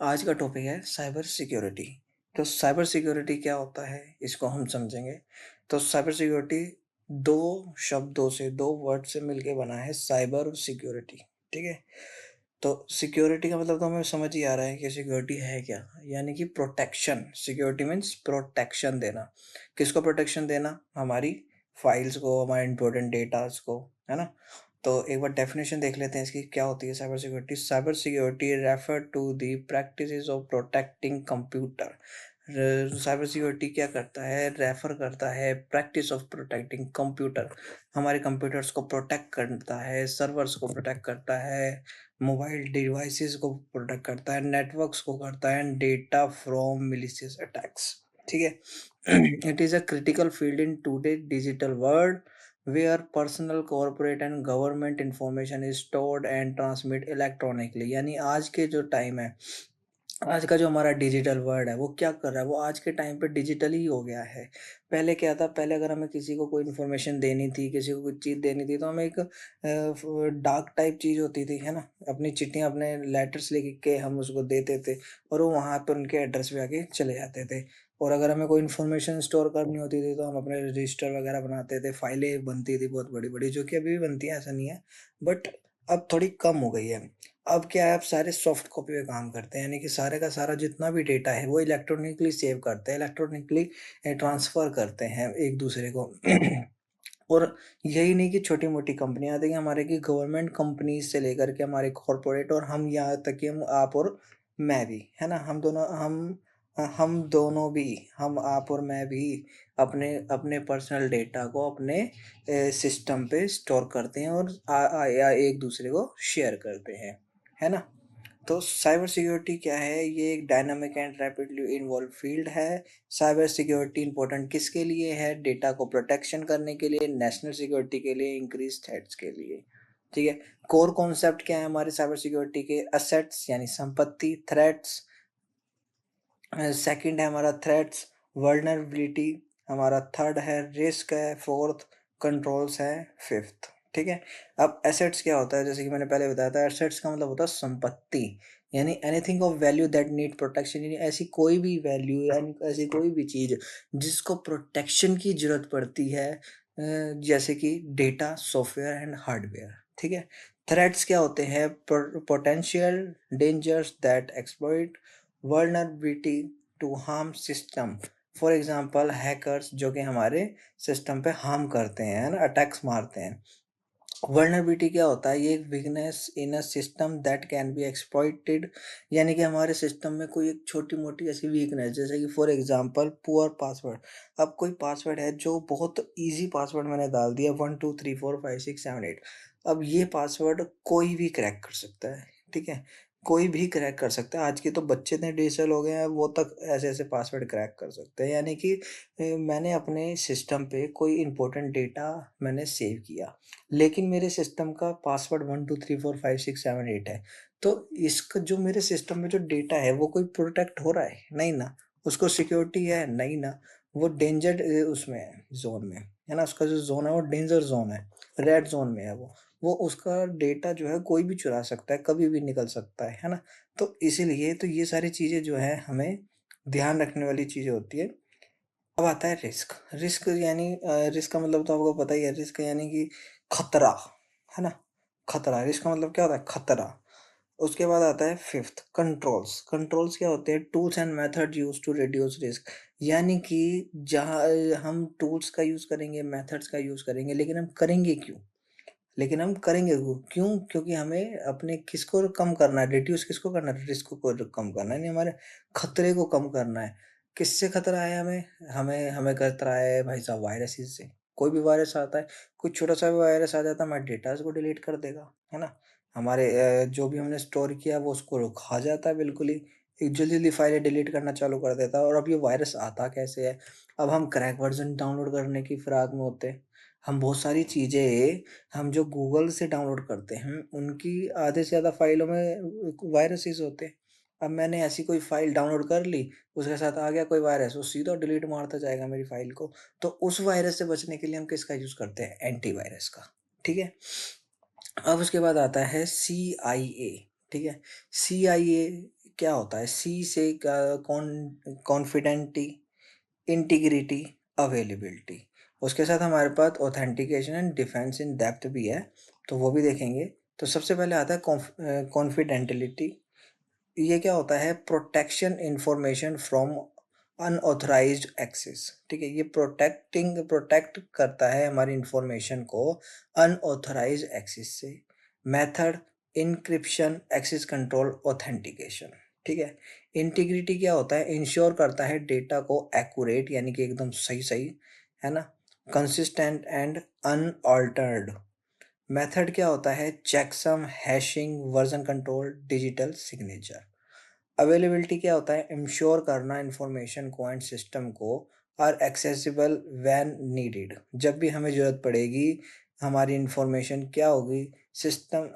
आज का टॉपिक है साइबर सिक्योरिटी। तो साइबर सिक्योरिटी क्या होता है इसको हम समझेंगे। तो साइबर सिक्योरिटी दो शब्दों से, दो वर्ड से मिलके बना है, साइबर और सिक्योरिटी। ठीक है। तो सिक्योरिटी का मतलब तो हमें समझ ही आ रहा है कि सिक्योरिटी है क्या, यानी कि प्रोटेक्शन। सिक्योरिटी मीन्स प्रोटेक्शन देना। किसको प्रोटेक्शन देना? हमारी फाइल्स को, हमारे इंपॉर्टेंट डेटास को, है ना। तो एक बार डेफिनेशन देख लेते हैं इसकी, क्या होती है cyber security. Cyber security refer to the practices of protecting computer. Cyber security क्या करता है? रेफर करता है प्रैक्टिस ऑफ प्रोटेक्टिंग कंप्यूटर। हमारे कंप्यूटर्स को प्रोटेक्ट करता है, सर्वर्स को प्रोटेक्ट करता है, मोबाइल डिवाइसेस को प्रोटेक्ट करता है, नेटवर्क्स को करता है, and data from malicious attacks. ठीक है। It is a critical field in today digital world where personal, corporate and government information is stored and transmit electronically। यानी आज के जो टाइम है, आज का जो हमारा डिजिटल वर्ल्ड है, वो क्या कर रहा है? वो आज के टाइम पे डिजिटल ही हो गया है। पहले क्या था? पहले अगर हमें किसी को कोई इन्फॉर्मेशन देनी थी, किसी को कुछ चीज़ देनी थी, तो हमें एक डाक टाइप चीज़ होती थी, है ना। अपनी चिट्ठियाँ, अपने लेटर्स लिख के हम उसको देते थे और वो वहाँ पर उनके एड्रेस पे आके चले जाते थे। और अगर हमें कोई इन्फॉर्मेशन स्टोर करनी होती थी तो हम अपने रजिस्टर वगैरह बनाते थे, फाइलें बनती थी बहुत बड़ी बड़ी, जो कि अभी भी बनती हैं, ऐसा नहीं है, बट अब थोड़ी कम हो गई है। अब क्या है, अब सारे सॉफ्ट कॉपी पे काम करते हैं, यानी कि सारे का सारा जितना भी डेटा है वो इलेक्ट्रॉनिकली सेव करते हैं, इलेक्ट्रॉनिकली ट्रांसफ़र करते हैं एक दूसरे को। और यही नहीं कि छोटी मोटी कंपनियां, देखिए हमारे की गवर्नमेंट कंपनीज से लेकर के हमारे कॉरपोरेट, और हम यहाँ तक कि हम, आप और मैं भी, है ना, हम दोनों भी, हम आप और मैं भी अपने अपने पर्सनल डेटा को अपने सिस्टम पे स्टोर करते हैं और या एक दूसरे को शेयर करते हैं, है ना। तो साइबर सिक्योरिटी क्या है? ये एक dynamic and rapidly involve field है। साइबर सिक्योरिटी इंपॉर्टेंट किसके लिए है? डेटा को प्रोटेक्शन करने के लिए, नेशनल सिक्योरिटी के लिए, इंक्रीज थ्रेट्स के लिए। ठीक है। कोर कॉन्सेप्ट क्या है हमारे साइबर सिक्योरिटी के? असेट्स यानी संपत्ति, थ्रेट्स सेकंड है हमारा, थ्रेट्स, वर्नरेबिलिटी हमारा थर्ड है, रिस्क है फोर्थ, कंट्रोल्स है फिफ्थ। ठीक है। अब एसेट्स क्या होता है? जैसे कि मैंने पहले बताया था, एसेट्स का मतलब होता है संपत्ति, यानी anything of value that need protection, यानी ऐसी कोई भी वैल्यू, यानी ऐसी कोई भी चीज़ जिसको प्रोटेक्शन की जरूरत पड़ती है, जैसे कि डेटा, सॉफ्टवेयर एंड हार्डवेयर। ठीक है। थ्रेट्स क्या होते हैं? Potential dangers that exploit vulnerability to harm system। For example hackers जो कि हमारे सिस्टम पे हार्म करते हैं, ना, अटैक्स मारते हैं। वर्नरेबिलिटी क्या होता है? ये एक weakness in a system that can be exploited, यानी कि हमारे सिस्टम में कोई एक छोटी मोटी ऐसी वीकनेस, जैसे कि फॉर एग्जांपल पुअर पासवर्ड। अब कोई पासवर्ड है जो बहुत इजी पासवर्ड मैंने डाल दिया, 1 2 3 4 5 6 7 8। अब ये पासवर्ड कोई भी क्रैक कर सकता है। ठीक है। कोई भी क्रैक कर सकता है। आज के तो बच्चे इतने डिजिटल हो गए हैं, वो तक ऐसे ऐसे पासवर्ड क्रैक कर सकते हैं। यानी कि मैंने अपने सिस्टम पे कोई इंपॉर्टेंट डेटा मैंने सेव किया, लेकिन मेरे सिस्टम का पासवर्ड 1 2 3 4 5 6 7 8 है। तो इसका जो मेरे सिस्टम में जो डेटा है वो कोई प्रोटेक्ट हो रहा है? नहीं ना। उसको सिक्योरिटी है? नहीं ना। वो डेंजर उसमें है, जोन में, है ना। उसका जो जोन है वो डेंजर जोन है, रेड जोन में है वो उसका डेटा जो है कोई भी चुरा सकता है, कभी भी निकल सकता है ना। तो इसीलिए तो ये सारी चीज़ें जो है हमें ध्यान रखने वाली चीज़ें होती है। अब आता है रिस्क। रिस्क यानी रिस्क का मतलब तो आपको पता ही है। रिस्क यानी कि खतरा, है ना। खतरा, रिस्क का मतलब क्या होता है? खतरा। उसके बाद आता है फिफ्थ, कंट्रोल्स। कंट्रोल्स क्या होते हैं? Tools and method use to reduce risk, यानी कि जहाँ हम टूल्स का यूज़ करेंगे, मेथड्स का यूज़ करेंगे, लेकिन हम करेंगे क्यों? लेकिन हम करेंगे वो क्यों? क्योंकि हमें अपने किसको कम करना है? रिड्यूस किसको करना है? रिस्क को कम करना है, नहीं, हमारे खतरे को कम करना है। किससे खतरा है हमें? हमें हमें खतरा है भाई साहब वायरसेस से। कोई भी वायरस आता है, कोई छोटा-सा भी वायरस आ जाता है, हमारे डेटाज़ को डिलीट कर देगा, है ना? हमारे जो भी हमने स्टोर किया वो उसको खा जाता है बिल्कुल ही। एक जल्दी-जल्दी फाइलें डिलीट करना चालू कर देता है। और अब ये वायरस आता कैसे है? अब हम क्रैक वर्ज़न डाउनलोड करने की फिराक में होते हैं। हम बहुत सारी चीज़ें, हम जो गूगल से डाउनलोड करते हैं, उनकी आधे से ज़्यादा फ़ाइलों में वायरसेस होते हैं। अब मैंने ऐसी कोई फ़ाइल डाउनलोड कर ली, उसके साथ आ गया कोई वायरस, वो सीधा डिलीट मारता जाएगा मेरी फ़ाइल को। तो उस वायरस से बचने के लिए हम किसका यूज़ करते हैं? एंटीवायरस का। ठीक है? अब उसके बाद आता है सीआईए। ठीक है? सीआईए क्या होता है? सी से कॉन्फिडेंटी, इंटीग्रिटी, अवेलेबिलिटी। उसके साथ हमारे पास authentication and defence in depth भी है, तो वो भी देखेंगे। तो सबसे पहले आता है कॉन्फिडेंटिलिटी। ये क्या होता है? Protection information from unauthorised access. ठीक है, ये प्रोटेक्ट करता है हमारी इंफॉर्मेशन को अनऑथराइज्ड एक्सेस से। Method encryption, access control, authentication. ठीक है। इंटीग्रिटी क्या होता है? इंश्योर करता है डेटा को एक्यूरेट, यानी कि एकदम सही सही, है ना, कंसिस्टेंट एंड अनऑल्टर्ड। मेथड क्या होता है? Checksum, hashing, version control, digital signature. Availability क्या होता है? इंश्योर करना इंफॉर्मेशन को एंड सिस्टम को आर एक्सेसिबल व्हेन नीडेड। जब भी हमें ज़रूरत पड़ेगी हमारी इंफॉर्मेशन क्या होगी? सिस्टम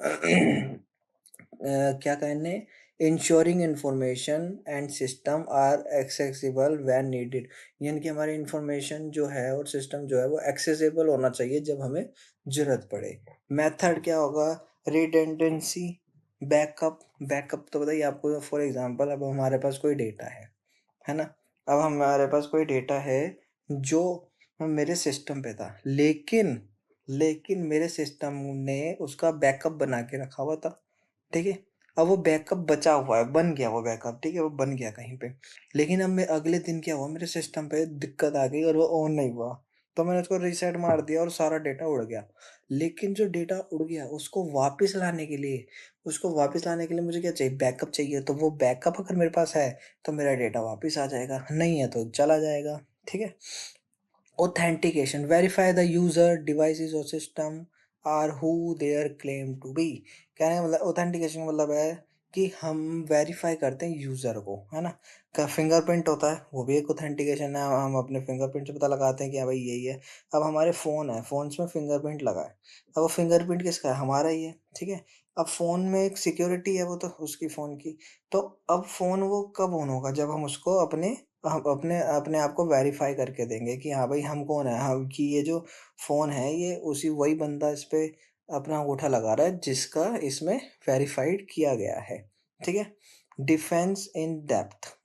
क्या कहने? Ensuring information and system are accessible when needed, यानी कि हमारी इंफॉर्मेशन जो है और सिस्टम जो है वो एक्सेसिबल होना चाहिए जब हमें ज़रूरत पड़े। मेथड क्या होगा? रिडंडेंसी, बैकअप तो बताइए आपको। फॉर एग्जांपल अब हमारे पास कोई डेटा है ना? अब हमारे पास कोई डेटा है जो मेरे सिस्टम पे था, लेकिन मेरे सिस्टम ने उसका बैकअप बना के रखा हुआ था। ठीक है। अब वो बैकअप बचा हुआ है, बन गया वो बैकअप, ठीक है, वो बन गया कहीं पे। लेकिन अब मैं अगले दिन क्या हुआ, मेरे सिस्टम पे दिक्कत आ गई और वो ऑन नहीं हुआ। तो मैंने उसको रीसेट मार दिया और सारा डेटा उड़ गया। लेकिन जो डेटा उड़ गया उसको वापस लाने के लिए मुझे क्या चाहिए? बैकअप चाहिए। तो वो बैकअप अगर मेरे पास है तो मेरा डेटा वापस आ जाएगा, नहीं है तो चला जाएगा। ठीक है। Authentication, verify the user, devices और system are who they claim to be. कहने का मतलब ऑथेंटिकेशन मतलब है कि हम वेरीफाई करते हैं यूजर को, है ना। का फिंगरप्रिंट होता है, वो भी एक ऑथेंटिकेशन है। हम अपने फिंगरप्रिंट से पता लगाते हैं कि हाँ भाई यही है। अब हमारे फ़ोन है, फ़ोन में फिंगरप्रिंट लगा है। अब वो फिंगरप्रिंट किसका है? हमारा ही है। ठीक है। अब फ़ोन में एक सिक्योरिटी है, वो तो उसकी फ़ोन की। तो अब फ़ोन वो कब ऑन होगा? जब हम उसको हम अपने अपने आप को वेरीफाई करके देंगे कि हाँ भाई हम कौन है, हम कि ये जो फ़ोन है ये उसी वही बंदा इस पे अपना अंगूठा लगा रहा है जिसका इसमें वेरीफाइड किया गया है। ठीक है। Defence in depth,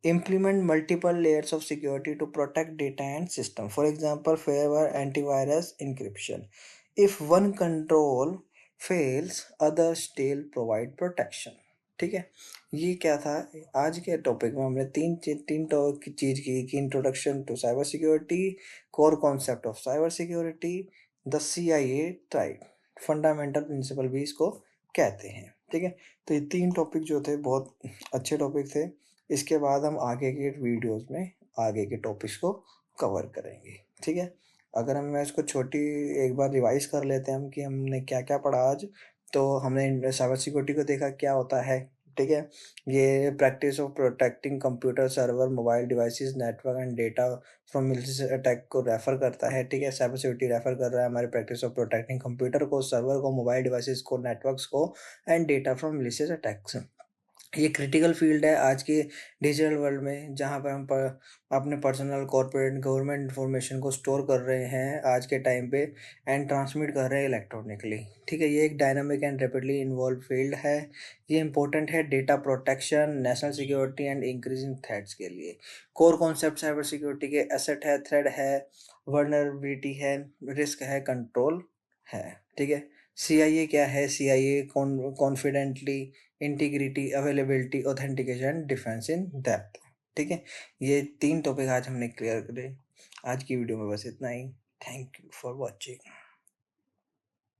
implement multiple layers of security to protect data and system. For example, firewall, antivirus, encryption. If one control fails, others still provide protection. ठीक है। ये क्या था? आज के टॉपिक में हमने तीन चीज की introduction to cyber security, core concept of cyber security, the CIA triad, fundamental principle भी इसको कहते हैं। ठीक है। तो ये तीन टॉपिक जो थे बहुत अच्छे टॉपिक थे। इसके बाद हम आगे के वीडियोस में आगे के टॉपिक्स को कवर करेंगे। ठीक है। अगर हम इसको छोटी एक बार रिवाइज कर लेते हैं हम कि हमने क्या क्या पढ़ा आज। तो हमने साइबर सिक्योरिटी को देखा क्या होता है। ठीक है। ये practice of protecting computer, server, mobile devices, network and data from malicious attack को रेफर करता है। ठीक है। साइबर सिक्योरिटी रेफर कर रहा है हमारे प्रैक्टिस ऑफ प्रोटेक्टिंग कंप्यूटर को, सर्वर को, मोबाइल डिवाइसेस को, नेटवर्क्स को and data from malicious attacks. ये क्रिटिकल फील्ड है आज के डिजिटल वर्ल्ड में, जहाँ पर हम अपने पर्सनल, कॉर्पोरेट, गवर्नमेंट इंफॉर्मेशन को स्टोर कर रहे हैं आज के टाइम पे एंड ट्रांसमिट कर रहे हैं इलेक्ट्रॉनिकली। ठीक है। ये एक dynamic and rapidly involve field है। ये इंपॉर्टेंट है data protection, national security and increasing threats के लिए। कोर कॉन्सेप्ट साइबर सिक्योरिटी के एसेट है, थ्रेड है, वर्नरेबिलिटी है, रिस्क है, कंट्रोल है। ठीक है। CIA क्या है? CIA confidently, integrity, availability, authentication, defence in depth. ठीक है। ये तीन टॉपिक आज हमने क्लियर करे। आज की वीडियो में बस इतना ही। Thank you for watching.